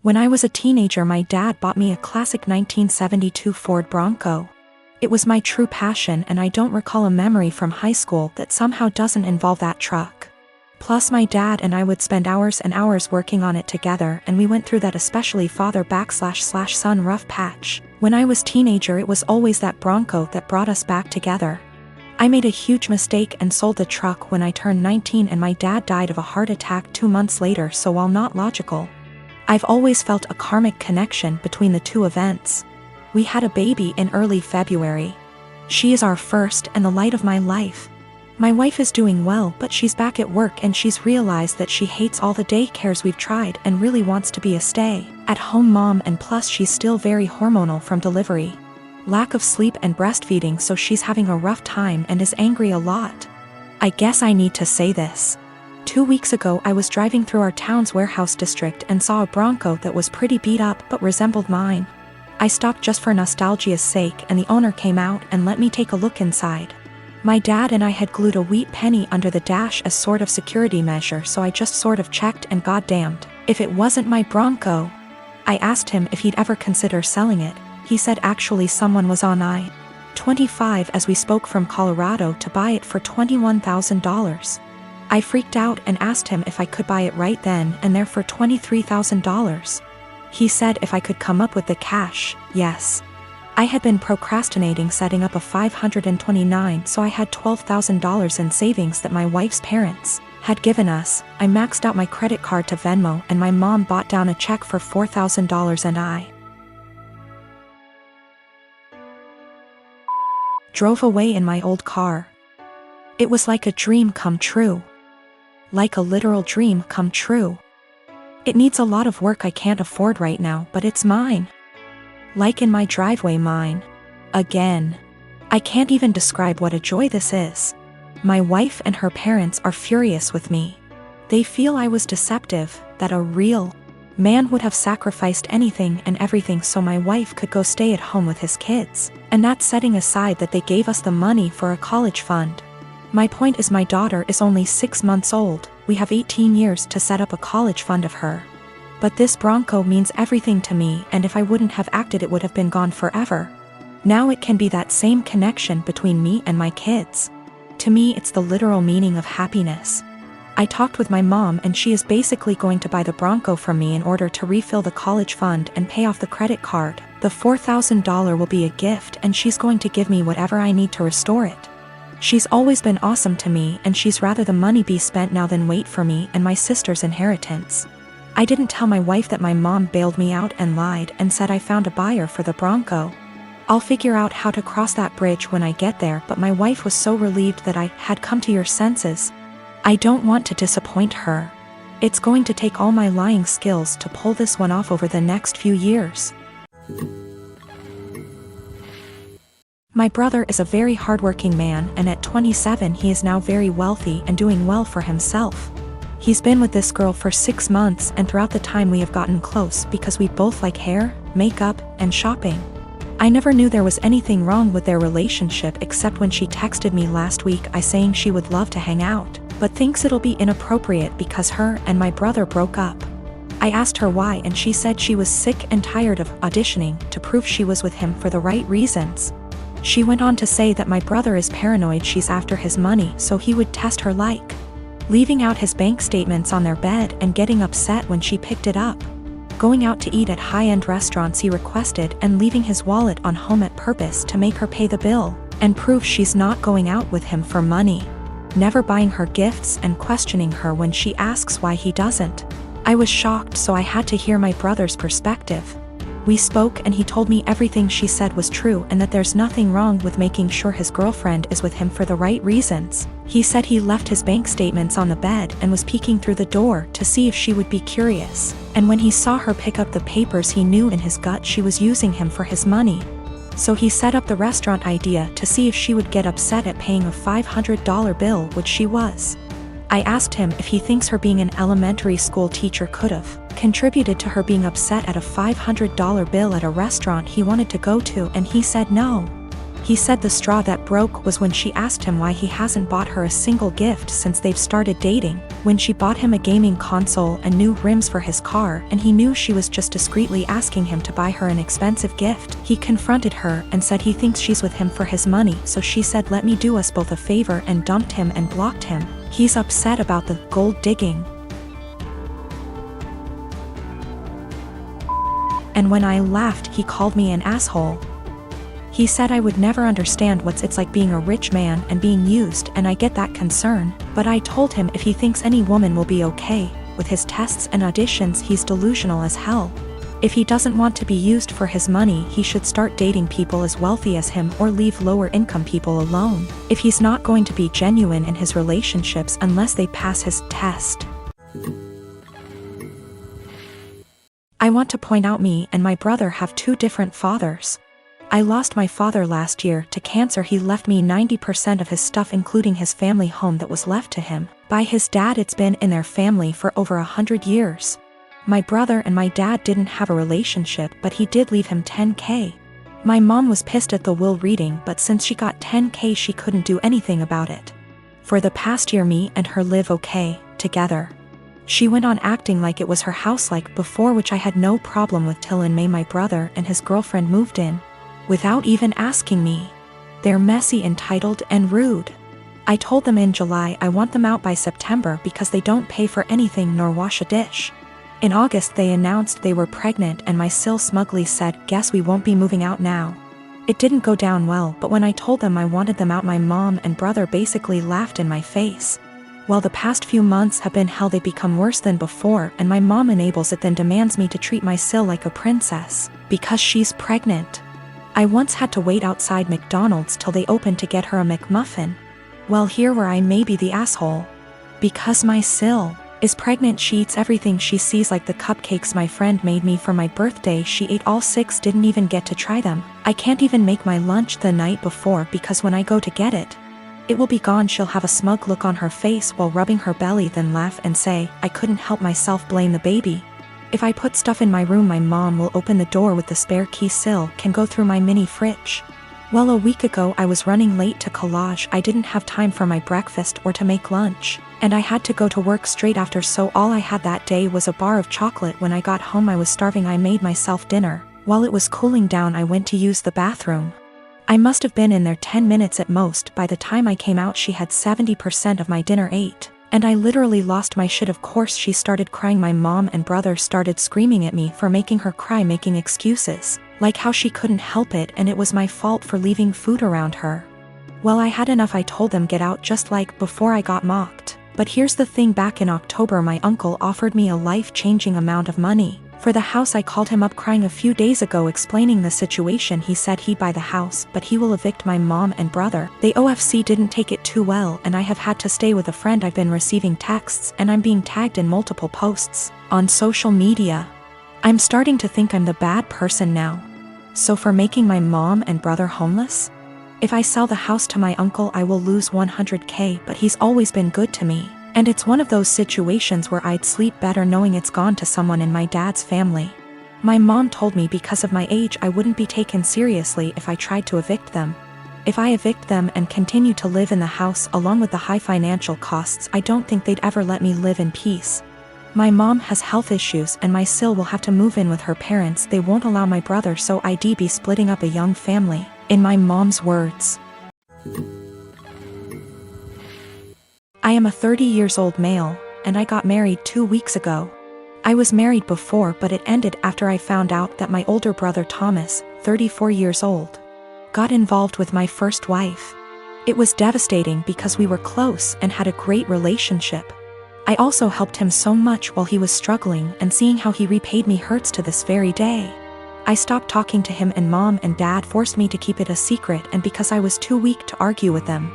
When I was a teenager, my dad bought me a classic 1972 Ford Bronco. It was my true passion, and I don't recall a memory from high school that somehow doesn't involve that truck. Plus, my dad and I would spend hours and hours working on it together, and we went through that especially father/son rough patch. When I was teenager, it was always that Bronco that brought us back together. I made a huge mistake and sold the truck when I turned 19, and my dad died of a heart attack 2 months later, so while not logical, I've always felt a karmic connection between the two events. We had a baby in early February. She is our first and the light of my life. My wife is doing well, but she's back at work and she's realized that she hates all the daycares we've tried and really wants to be a stay-at-home mom, and plus she's still very hormonal from delivery. Lack of sleep and breastfeeding, so she's having a rough time and is angry a lot. I guess I need to say this. 2 weeks ago I was driving through our town's warehouse district and saw a Bronco that was pretty beat up but resembled mine. I stopped just for nostalgia's sake, and the owner came out and let me take a look inside. My dad and I had glued a wheat penny under the dash as sort of security measure, so I just sort of checked, and goddamned if it wasn't my Bronco. I asked him if he'd ever consider selling it. He said actually someone was on I-25 as we spoke from Colorado to buy it for $21,000. I freaked out and asked him if I could buy it right then and there for $23,000. He said if I could come up with the cash, yes. I had been procrastinating setting up a 529, so I had $12,000 in savings that my wife's parents had given us. I maxed out my credit card to Venmo, and my mom bought down a check for $4,000, and I drove away in my old car. It was like a dream come true. Like a literal dream come true. It needs a lot of work I can't afford right now, but it's mine. Like in my driveway, mine. Again. I can't even describe what a joy this is. My wife and her parents are furious with me. They feel I was deceptive, that a real man would have sacrificed anything and everything so my wife could go stay at home with his kids, and that's setting aside that they gave us the money for a college fund. My point is, my daughter is only 6 months old. We have 18 years to set up a college fund of her. But this Bronco means everything to me, and if I wouldn't have acted, it would have been gone forever. Now it can be that same connection between me and my kids. To me, it's the literal meaning of happiness. I talked with my mom, and she is basically going to buy the Bronco from me in order to refill the college fund and pay off the credit card. The $4,000 will be a gift, and she's going to give me whatever I need to restore it. She's always been awesome to me, and she's rather the money be spent now than wait for me and my sister's inheritance. I didn't tell my wife that my mom bailed me out and lied and said I found a buyer for the Bronco. I'll figure out how to cross that bridge when I get there, but my wife was so relieved that I had come to your senses. I don't want to disappoint her. It's going to take all my lying skills to pull this one off over the next few years. My brother is a very hardworking man, and at 27 he is now very wealthy and doing well for himself. He's been with this girl for 6 months, and throughout the time we have gotten close because we both like hair, makeup, and shopping. I never knew there was anything wrong with their relationship except when she texted me last week saying she would love to hang out, but thinks it'll be inappropriate because her and my brother broke up. I asked her why, and she said she was sick and tired of auditioning to prove she was with him for the right reasons. She went on to say that my brother is paranoid she's after his money, so he would test her, like leaving out his bank statements on their bed and getting upset when she picked it up, going out to eat at high-end restaurants he requested, and leaving his wallet on home at purpose to make her pay the bill and prove she's not going out with him for money, never buying her gifts and questioning her when she asks why he doesn't. I was shocked, so I had to hear my brother's perspective. We spoke, and he told me everything she said was true and that there's nothing wrong with making sure his girlfriend is with him for the right reasons. He said he left his bank statements on the bed and was peeking through the door to see if she would be curious, and when he saw her pick up the papers he knew in his gut she was using him for his money. So he set up the restaurant idea to see if she would get upset at paying a $500 bill, which she was. I asked him if he thinks her being an elementary school teacher could have contributed to her being upset at a $500 bill at a restaurant he wanted to go to, and he said no. He said the straw that broke was when she asked him why he hasn't bought her a single gift since they've started dating, when she bought him a gaming console and new rims for his car, and he knew she was just discreetly asking him to buy her an expensive gift. He confronted her and said he thinks she's with him for his money, so she said let me do us both a favor and dumped him and blocked him. He's upset about the gold digging. And when I laughed, he called me an asshole. He said I would never understand what it's like being a rich man and being used, and I get that concern, but I told him if he thinks any woman will be okay with his tests and auditions, he's delusional as hell. If he doesn't want to be used for his money, he should start dating people as wealthy as him or leave lower income people alone, if he's not going to be genuine in his relationships unless they pass his test. I want to point out me and my brother have two different fathers. I lost my father last year to cancer. He left me 90% of his stuff, including his family home that was left to him by his dad. It's been in their family for over 100 years. My brother and my dad didn't have a relationship, but he did leave him $10K. My mom was pissed at the will reading, but since she got $10K she couldn't do anything about it. For the past year me and her live okay together. She went on acting like it was her house like before, which I had no problem with, till in May my brother and his girlfriend moved in without even asking me. They're messy, entitled, and rude. I told them in July I want them out by September because they don't pay for anything nor wash a dish. In August they announced they were pregnant and my sil smugly said, guess we won't be moving out now. It didn't go down well, but when I told them I wanted them out, my mom and brother basically laughed in my face. Well, the past few months have been hell. They become worse than before, and my mom enables it, then demands me to treat my sil like a princess because she's pregnant. I once had to wait outside McDonald's till they opened to get her a McMuffin. Well, here where I may be the asshole. Because my sil is pregnant, she eats everything she sees, like the cupcakes my friend made me for my birthday. She ate all 6, didn't even get to try them. I can't even make my lunch the night before because when I go to get it, it will be gone. She'll have a smug look on her face while rubbing her belly, then laugh and say, I couldn't help myself, blame the baby. If I put stuff in my room, my mom will open the door with the spare key. Sil can go through my mini fridge. Well, a week ago I was running late to collage. I didn't have time for my breakfast or to make lunch, and I had to go to work straight after, so all I had that day was a bar of chocolate. When I got home I was starving. I made myself dinner. While it was cooling down I went to use the bathroom. I must have been in there 10 minutes at most. By the time I came out she had 70% of my dinner ate, and I literally lost my shit. Of course she started crying. My mom and brother started screaming at me for making her cry, making excuses, like how she couldn't help it and it was my fault for leaving food around her. Well, I had enough. I told them get out, just like before I got mocked. But here's the thing, back in October my uncle offered me a life-changing amount of money for the house. I called him up crying a few days ago explaining the situation. He said he'd buy the house, but he will evict my mom and brother. They OFC didn't take it too well, and I have had to stay with a friend. I've been receiving texts and I'm being tagged in multiple posts on social media. I'm starting to think I'm the bad person now. So for making my mom and brother homeless? If I sell the house to my uncle I will lose 100K, but he's always been good to me. And it's one of those situations where I'd sleep better knowing it's gone to someone in my dad's family. My mom told me because of my age I wouldn't be taken seriously if I tried to evict them. If I evict them and continue to live in the house along with the high financial costs, I don't think they'd ever let me live in peace. My mom has health issues and my sil will have to move in with her parents. They won't allow my brother, so I'd be splitting up a young family, in my mom's words. I am a 30-year-old male, and I got married 2 weeks ago. I was married before, but it ended after I found out that my older brother Thomas, 34 years old, got involved with my first wife. It was devastating because we were close and had a great relationship. I also helped him so much while he was struggling, and seeing how he repaid me hurts to this very day. I stopped talking to him and mom and dad forced me to keep it a secret, and because I was too weak to argue with them,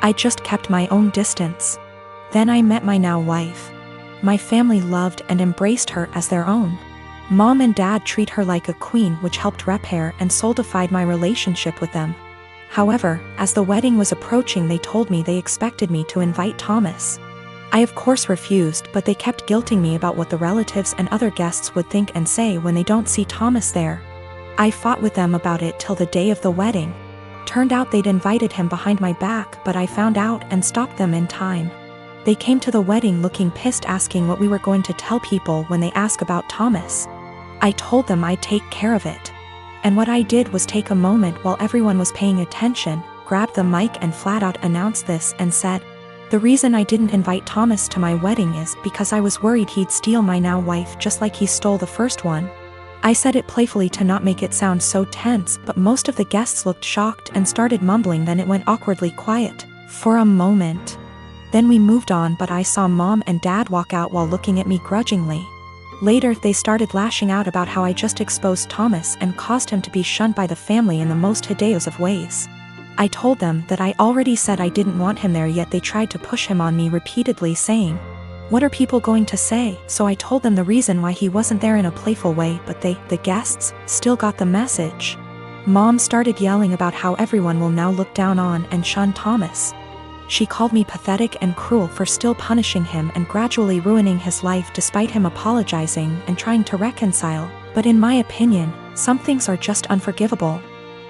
I just kept my own distance. Then I met my now wife. My family loved and embraced her as their own. Mom and dad treat her like a queen, which helped repair and solidified my relationship with them. However, as the wedding was approaching they told me they expected me to invite Thomas. I of course refused, but they kept guilting me about what the relatives and other guests would think and say when they don't see Thomas there. I fought with them about it till the day of the wedding. Turned out they'd invited him behind my back, but I found out and stopped them in time. They came to the wedding looking pissed, asking what we were going to tell people when they ask about Thomas. I told them I'd take care of it. And what I did was take a moment while everyone was paying attention, grabbed the mic and flat out announced this and said, "The reason I didn't invite Thomas to my wedding is because I was worried he'd steal my now wife just like he stole the first one." I said it playfully to not make it sound so tense, but most of the guests looked shocked and started mumbling. Then it went awkwardly quiet for a moment. Then we moved on, but I saw Mom and Dad walk out while looking at me grudgingly. Later they started lashing out about how I just exposed Thomas and caused him to be shunned by the family in the most hideous of ways. I told them that I already said I didn't want him there, yet they tried to push him on me repeatedly, saying, "What are people going to say?" So I told them the reason why he wasn't there in a playful way, but they, the guests, still got the message. Mom started yelling about how everyone will now look down on and shun Thomas. She called me pathetic and cruel for still punishing him and gradually ruining his life despite him apologizing and trying to reconcile. But in my opinion, some things are just unforgivable.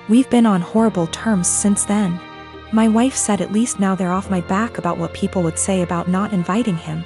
We've been on horrible terms since then. My wife said at least now they're off my back about what people would say about not inviting him.